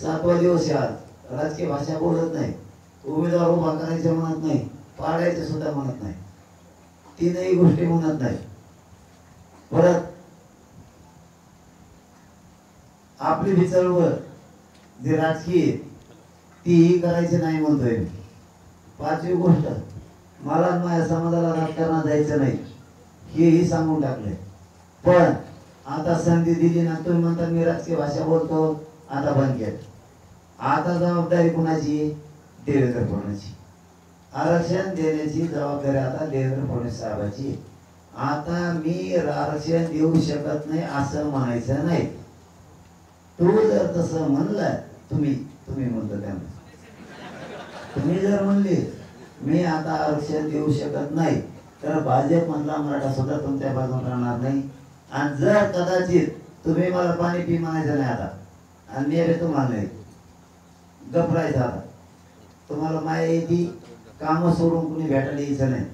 7वा दिवस आहे आज. राजकीय भाषा बोलत नाही, उमेदवार उभा करायचे म्हणत नाही, पाडायचे सुद्धा म्हणत नाही, तीनही गोष्टी म्हणत नाही. परत आपली बी चळवळ जे राजकीय तीही करायची नाही म्हणतोय मी. 5वी गोष्ट, मला माझ्या समाजाला राजकारणात जायचं नाही हेही सांगून टाकलंय. पण आता संधी दिली ना, तुम्ही म्हणता मी राजकीय भाषा बोलतो, आता बंद केलं. आता जबाबदारी कुणाची? देवेंद्र फडणवीसची. आरक्षण देण्याची जबाबदारी आता देवेंद्र फडणवीस साहेबांची. आता मी आरक्षण देऊ शकत नाही असं म्हणायचं नाही. तू जर तसं म्हणलं, तुम्ही म्हणतो त्यांना, तुम्ही जर म्हणले मी आता आरक्षण देऊ शकत नाही, तर भाजप मधला मराठा सुद्धा तुमच्या बाजून राहणार नाही. आणि जर कदाचित तुम्ही मला पाणी पी म्हणायचं नाही आता, आणि मी तुम्हाला नाही गपरायचं आता, तुम्हाला माया येते, कामं सोडून कुणी भेटायला यायचं नाही,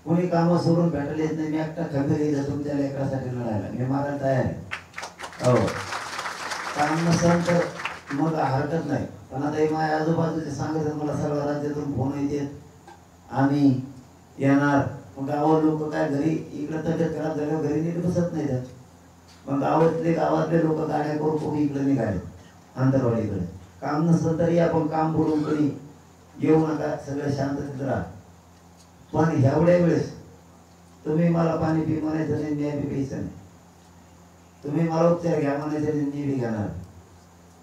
कुणी कामं सोडून भेटायला येत नाही. मी एकटा खंबीर येईल तुमच्या लेकरासाठी लढायला, मी मारायला तयार आहे. हो, काम नसेल तर मग हरकत नाही. पण आता माझ्या आजूबाजूचे सांगायचं, मला सगळ्या राज्यातून फोन येते, आम्ही येणार. मग गावात लोक काय घरी इकडे तब्येत खराब झाल्यावर घरी नीट बसत नाही. मग गावातले लोक गाड्या करून खूप इकडे निघाले आंतरवाडीकडे. काम नसलं तरी आपण काम बोलून कधी येऊ नका, सगळं शांततेत राहा. पण एवढ्या वेळेस तुम्ही मला पाणी पी म्हणायचं नाही, न्याय बी प्यायचं नाही. तुम्ही मला उपचार घ्या म्हणायचं नाही, मी बी घेणार.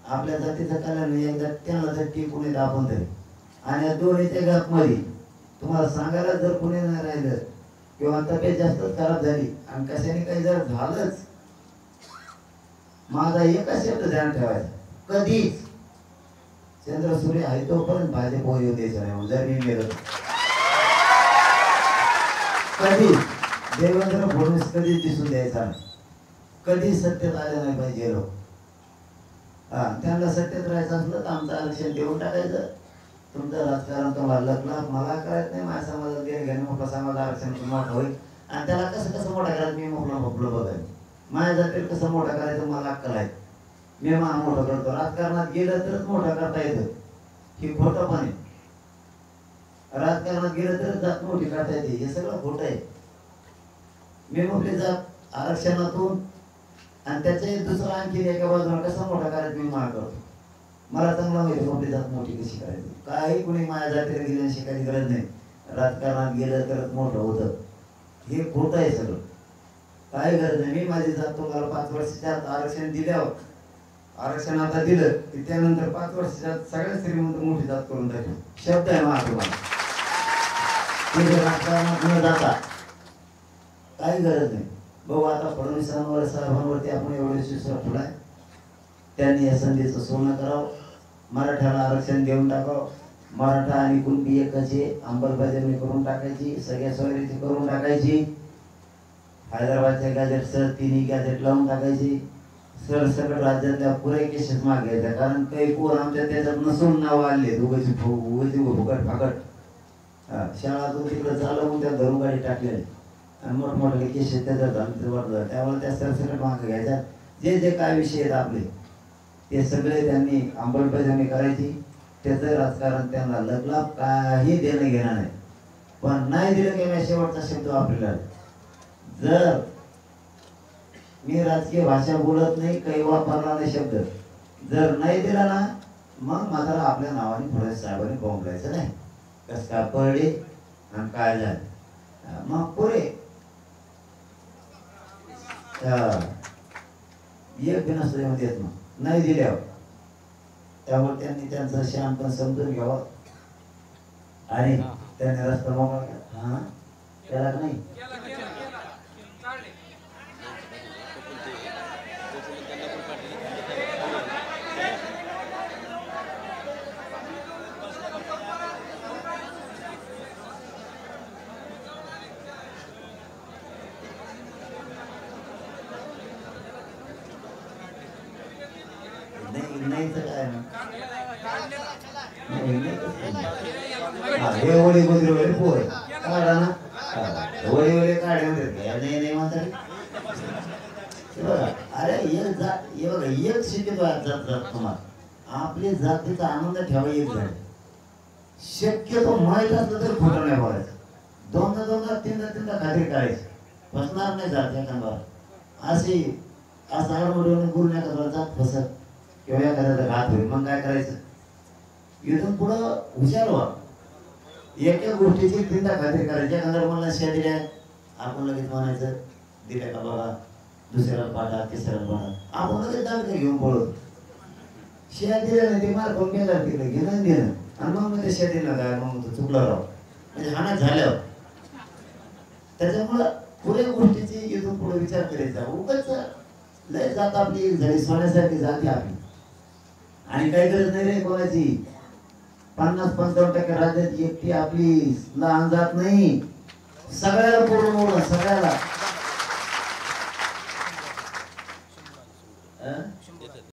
आपल्या जातीचं कल्याण एकदा त्यांना जर टिकून येत आपण तरी. आणि या दोन्हीच्या गॅप मध्ये तुम्हाला सांगायला जर कुणी नाही राहिलं किंवा तब्येत जास्तच खराब झाली आणि कशाने काही जर झालंच, माझा एकच शब्द ध्यान ठेवायचा, कधीच चंद्र सूर्य आहे तोपर्यंत भाजप येऊ द्यायचं नाही. जर मी गेलो कधीच देवेंद्र फडणवीस कधीच दिसून द्यायचा नाही, कधीच सत्तेत आले नाही पाहिजे लोक. त्यांना सत्तेत राहायचं असलं तर आमचं आरक्षण देऊन टाकायचं. तुमचं राजकारण तुम्हाला लागलं, मला करायचं नाही. माझ्या समाजात घेणं मोठा समाज आरक्षण मोठं होईल, आणि त्याला कसं मोठा करायचं मी मोठं बघायचं. माझ्या जातीला कसं मोठं करायचं मला अक्कल आहे, मी मोठं करतो. राजकारणात गेलं तरच मोठं करता येतं, हे खोटं पण आहे. राजकारणात गेलं तरच जात मोठी करता येते, हे सगळं खोटं आहे. मी मोठी जात आरक्षणातून आणि त्याचे दुसरं आणखी एका बाजूला कसा मोठा करायचं मी माग करतो. मला चांगला माहिती मोठी जात मोठी कशी करायची. काही कुणी माझ्या जातीला गेल्याने शिकायची गरज नाही. राजकारणात गेलं तरच मोठं होतं, हे खोटं आहे सगळं. काही गरज नाही. मी माझी जात तुम्हाला 5 वर्षाच्या आरक्षण दिल्यावर, आरक्षण आता दिलं की त्यानंतर 5 वर्षाच्या सगळ्या श्रीमंत मोठी जात करून टाकली. शब्द आहे माझा तुम्हाला. राजकारणात न जाता काही गरज नाही. बघू आता फडणवीसांवर साहेबांवरती आपण एवढे विश्वास ठेवलाय, त्यांनी या संधीचं सोनं करावं, मराठ्याला आरक्षण देऊन टाकावं. मराठा आणि कुणबी एकाची अंमलबजावणी करून टाकायची, सगळ्या सोयरीची करून टाकायची. हैदराबादच्या गॅजेटसह 3 गॅजेट लावून टाकायची. सरसकट राज्यातल्या पुरे केसेस मागायच्या. कारण काही पोर आमच्या त्याच्यात नसून नाव आले, उगाची फुकट फाकट शाळातून तिकडे चालवून त्या धरून गाडी टाकलेली आणि मोठमोठे केसेस त्याच्यात वाटलं. त्यामुळे त्या सरसकट मागे घ्यायच्या. जे जे काय विषय आहेत आपले ते सगळे त्यांनी अंमलबजावणी करायची. त्याचं राजकारण त्यांना लगला काही देणं घेणं नाही. पण नाही दिलं की मी शेवटचा शब्द वापरला, जर मी राजकीय भाषा बोलत नाही, काही वापरला नाही शब्द, जर नाही दिला ना, मग मात्र आपल्या नावाने फडणवीस साहेबांनी बोंबलायचं नाही. कसं काय पडले आणि काय झालं मग पुरे एक बिनसल्यामध्ये येत मग नाही दिल्यावर. त्यामुळे त्यांनी त्यांचं शान पण समजून घ्यावं आणि त्यांनी रस्ता मोकळा केला. हा त्याला नाही वळी गोदरी वगैरे पोर काढा ना, वळी वगैरे काढे नाही म्हणतात. अरे हे बघा एक शिकतो जात जात तुम्हाला आपली जातीचा आनंद ठेवा एक झाले शक्यतो माहीत असलं तर खोटं नाही बोलायचं दोनदा दोनदा तीनदा तीनदा खात्री करायची फसणार नाही जात एखादा अशी असं आडमडून गुरु एखादा जात फसत किंवा एखाद्याचा घात होईल मग काय करायचं इथून पुढं हुशार व्हा एका गोष्टीची तीनदा खात्री करायची एखाद्या मला शिया दिल्या आपण लगेच म्हणायचं दिल्या का बाबा दुसऱ्याला पाठा तिसऱ्याला पाठा आपण लगेच दाखल घेऊन पळतो शिया दिल्या नाही ते मार कोण गेला तिकडे घेणं देणं आणि मग मध्ये शिया दिलं काय मग चुकलं राव म्हणजे हाना झाल्यावर त्याच्यामुळं पुढे गोष्टीची इथून पुढे विचार करायचा उगाच लय जात आपली एक झाली सोन्यासारखी जाती आपली आणि काही गरज नाही रे कोणाची 50-55% राज्यात एकटी आपली लहान जात नाही सगळ्याला पूर्ण सगळ्याला